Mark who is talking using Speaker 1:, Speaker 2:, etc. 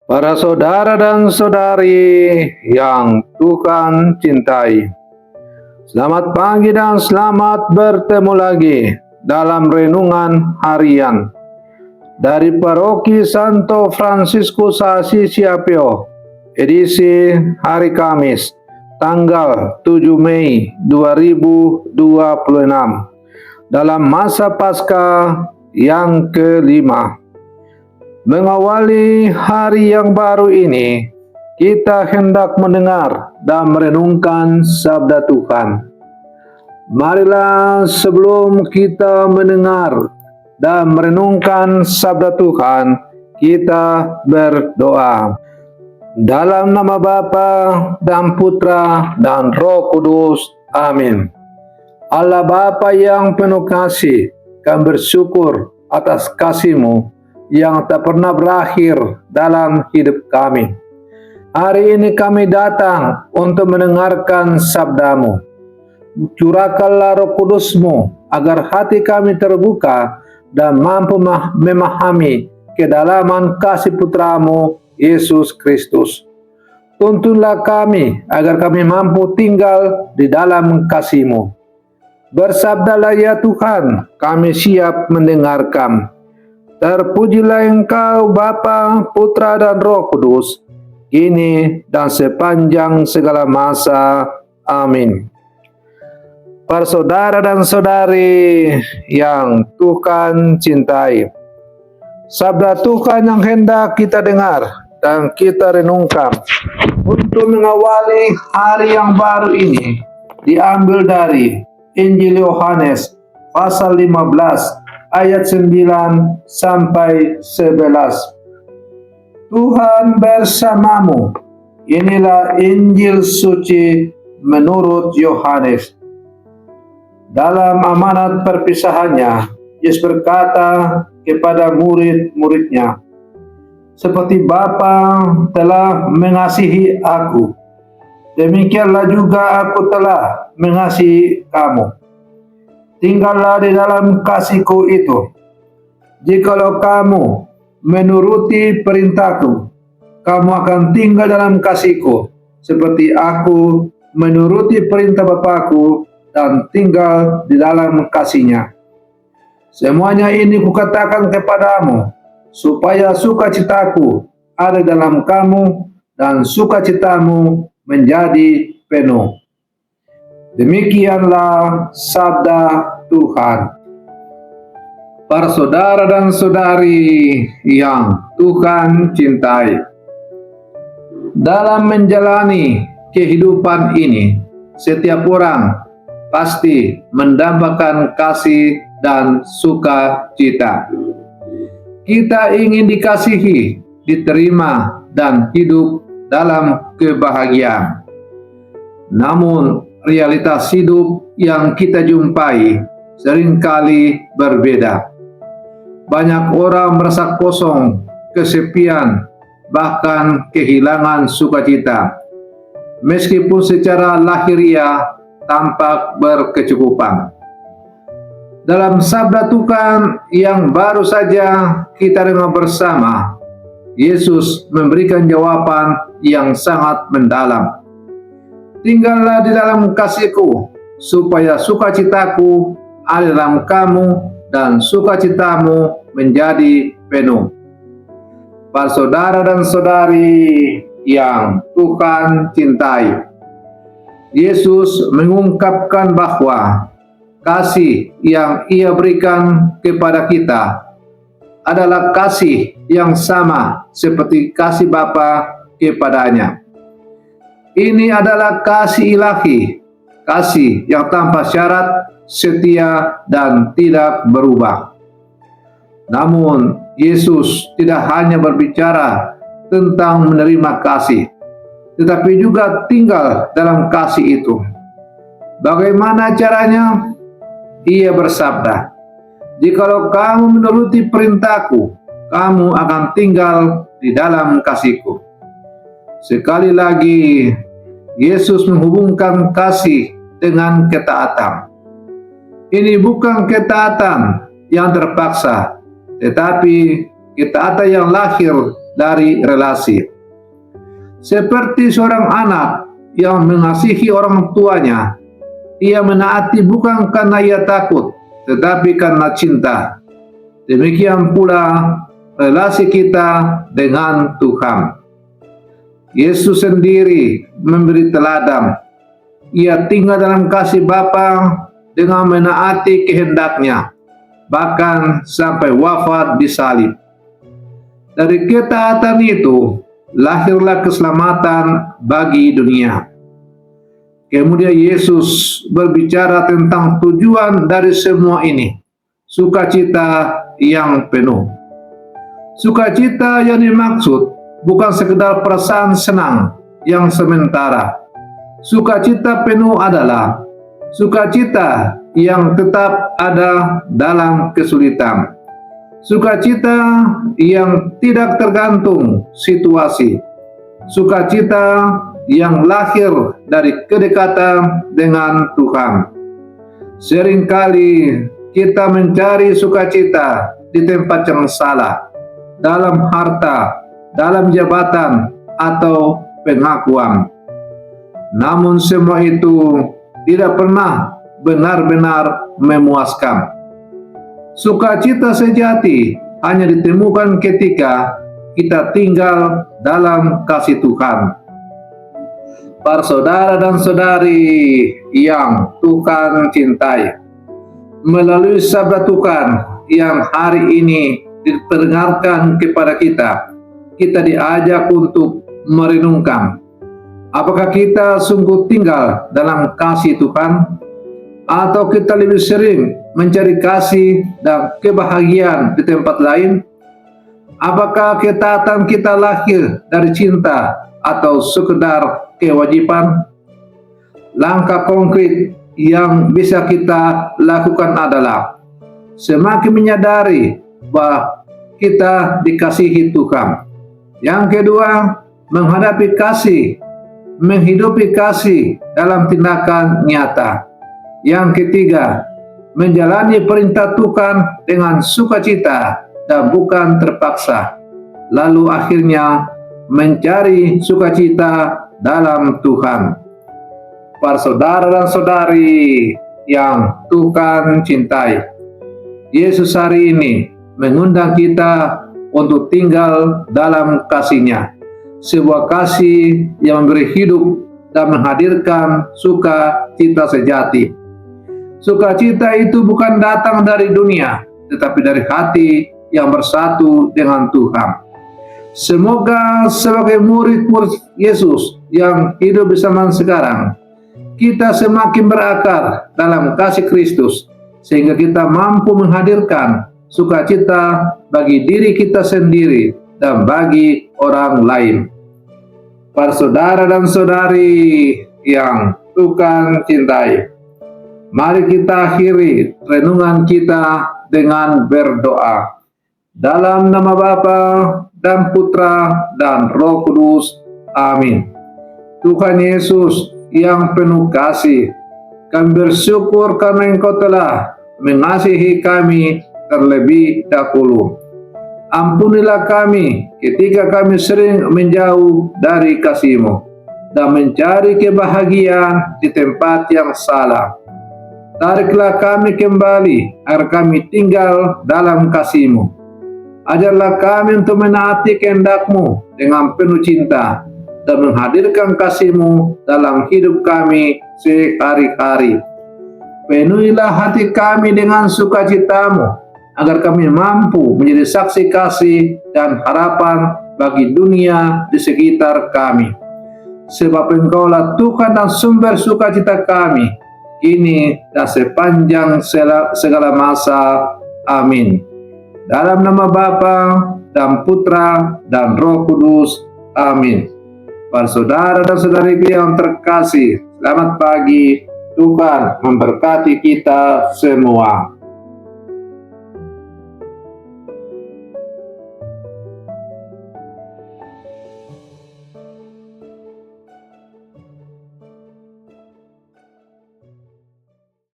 Speaker 1: Para saudara dan saudari yang Tuhan cintai, selamat pagi dan selamat bertemu lagi dalam renungan harian dari Paroki Santo Fransiskus Assisi Apio, edisi hari Kamis, tanggal 7 Mei 2026, dalam masa Paskah yang kelima. Mengawali hari yang baru ini, kita hendak mendengar dan merenungkan sabda Tuhan. Marilah sebelum kita mendengar dan merenungkan sabda Tuhan, kita berdoa. Dalam nama Bapa dan Putra dan Roh Kudus. Amin. Allah Bapa yang penuh kasih, kami bersyukur atas kasih-Mu yang tak pernah berakhir dalam hidup kami. Hari ini kami datang untuk mendengarkan sabda-Mu. Curahkanlah Roh Kudus-Mu agar hati kami terbuka dan mampu memahami kedalaman kasih Putra-Mu, Yesus Kristus. Tuntunlah kami agar kami mampu tinggal di dalam kasih-Mu. Bersabdalah ya Tuhan, kami siap mendengarkan. Terpujilah Engkau Bapa, Putra dan Roh Kudus, kini dan sepanjang segala masa. Amin. Para saudara dan saudari yang Tuhan cintai, sabda Tuhan yang hendak kita dengar dan kita renungkan untuk mengawali hari yang baru ini diambil dari Injil Yohanes pasal 15 ayat 9 sampai 11. Tuhan bersamamu. Inilah Injil suci menurut Yohanes. Dalam amanat perpisahannya, Yesus berkata kepada murid-muridnya, seperti Bapa telah mengasihi aku, demikianlah juga aku telah mengasihi kamu. Tinggallah di dalam kasih-Ku itu. Jikalau kamu menuruti perintah-Ku, kamu akan tinggal dalam kasih-Ku, seperti aku menuruti perintah Bapa-Ku dan tinggal di dalam kasih-Nya. Semuanya ini Kukatakan kepadamu, supaya sukacita-Ku ada dalam kamu dan sukacitamu menjadi penuh. Demikianlah sabda Tuhan. Para saudara dan saudari yang Tuhan cintai, dalam menjalani kehidupan ini, setiap orang pasti mendambakan kasih dan sukacita. Kita ingin dikasihi, diterima, dan hidup dalam kebahagiaan. Namun, realitas hidup yang kita jumpai seringkali berbeda. Banyak orang merasa kosong, kesepian, bahkan kehilangan sukacita, meskipun secara lahiriah tampak berkecukupan. Dalam sabda Tuhan yang baru saja kita dengar bersama, Yesus memberikan jawaban yang sangat mendalam. Tinggallah di dalam kasih-Ku, supaya sukacita-Ku ada dalam kamu dan sukacitamu menjadi penuh. Para saudara dan saudari yang Tuhan cintai, Yesus mengungkapkan bahwa kasih yang Ia berikan kepada kita adalah kasih yang sama seperti kasih Bapa kepadanya. Ini adalah kasih ilahi, kasih yang tanpa syarat, setia, dan tidak berubah. Namun, Yesus tidak hanya berbicara tentang menerima kasih, tetapi juga tinggal dalam kasih itu. Bagaimana caranya? Ia bersabda, jikalau kamu menuruti perintah-Ku, kamu akan tinggal di dalam kasih-Ku. Sekali lagi, Yesus menghubungkan kasih dengan ketaatan. Ini bukan ketaatan yang terpaksa, tetapi ketaatan yang lahir dari relasi. Seperti seorang anak yang mengasihi orang tuanya, ia menaati bukan karena ia takut, tetapi karena cinta. Demikian pula relasi kita dengan Tuhan. Yesus sendiri memberi teladan. Ia tinggal dalam kasih Bapa dengan menaati kehendaknya, bahkan sampai wafat di salib. Dari ketaatan itu, lahirlah keselamatan bagi dunia. Kemudian Yesus berbicara tentang tujuan dari semua ini, sukacita yang penuh. Sukacita yang dimaksud bukan sekedar perasaan senang yang sementara. Sukacita penuh adalah sukacita yang tetap ada dalam kesulitan. Sukacita yang tidak tergantung situasi. Sukacita yang lahir dari kedekatan dengan Tuhan. Seringkali kita mencari sukacita di tempat yang salah, dalam harta, dalam jabatan, atau pengakuan. Namun semua itu tidak pernah benar-benar memuaskan. Sukacita sejati hanya ditemukan ketika kita tinggal dalam kasih Tuhan. Para saudara dan saudari yang Tuhan cintai, melalui sabda Tuhan yang hari ini diperdengarkan kepada kita, kita diajak untuk merenungkan, apakah kita sungguh tinggal dalam kasih Tuhan, atau kita lebih sering mencari kasih dan kebahagiaan di tempat lain? Apakah ketaatan kita lahir dari cinta atau sekedar kewajiban? Langkah konkret yang bisa kita lakukan adalah semakin menyadari bahwa kita dikasihi Tuhan. Yang kedua, menghadapi kasih, menghidupi kasih dalam tindakan nyata. Yang ketiga, menjalani perintah Tuhan dengan sukacita dan bukan terpaksa. Lalu akhirnya mencari sukacita dalam Tuhan. Para saudara dan saudari yang Tuhan cintai, Yesus hari ini mengundang kita untuk tinggal dalam kasih-Nya. Sebuah kasih yang memberi hidup dan menghadirkan sukacita sejati. Sukacita itu bukan datang dari dunia, tetapi dari hati yang bersatu dengan Tuhan. Semoga sebagai murid-murid Yesus yang hidup di zaman sekarang, kita semakin berakar dalam kasih Kristus, sehingga kita mampu menghadirkan sukacita bagi diri kita sendiri dan bagi orang lain. Para saudara dan saudari yang Tuhan cintai, mari kita akhiri renungan kita dengan berdoa. Dalam nama Bapa dan Putra dan Roh Kudus. Amin. Tuhan Yesus yang penuh kasih, kami bersyukur karena Engkau telah mengasihi kami terlebih dahulu. Ampunilah kami ketika kami sering menjauh dari kasih-Mu dan mencari kebahagiaan di tempat yang salah. Tariklah kami kembali agar kami tinggal dalam kasih-Mu. Ajarlah kami untuk menaati kehendak-Mu dengan penuh cinta dan menghadirkan kasih-Mu dalam hidup kami sehari-hari. Penuhilah hati kami dengan sukacita-Mu, agar kami mampu menjadi saksi kasih dan harapan bagi dunia di sekitar kami. Sebab Engkaulah Tuhan dan sumber sukacita kami, kini dan sepanjang segala masa. Amin. Dalam nama Bapa dan Putra dan Roh Kudus. Amin. Para saudara dan saudariku yang terkasih, selamat pagi. Tuhan memberkati kita semua.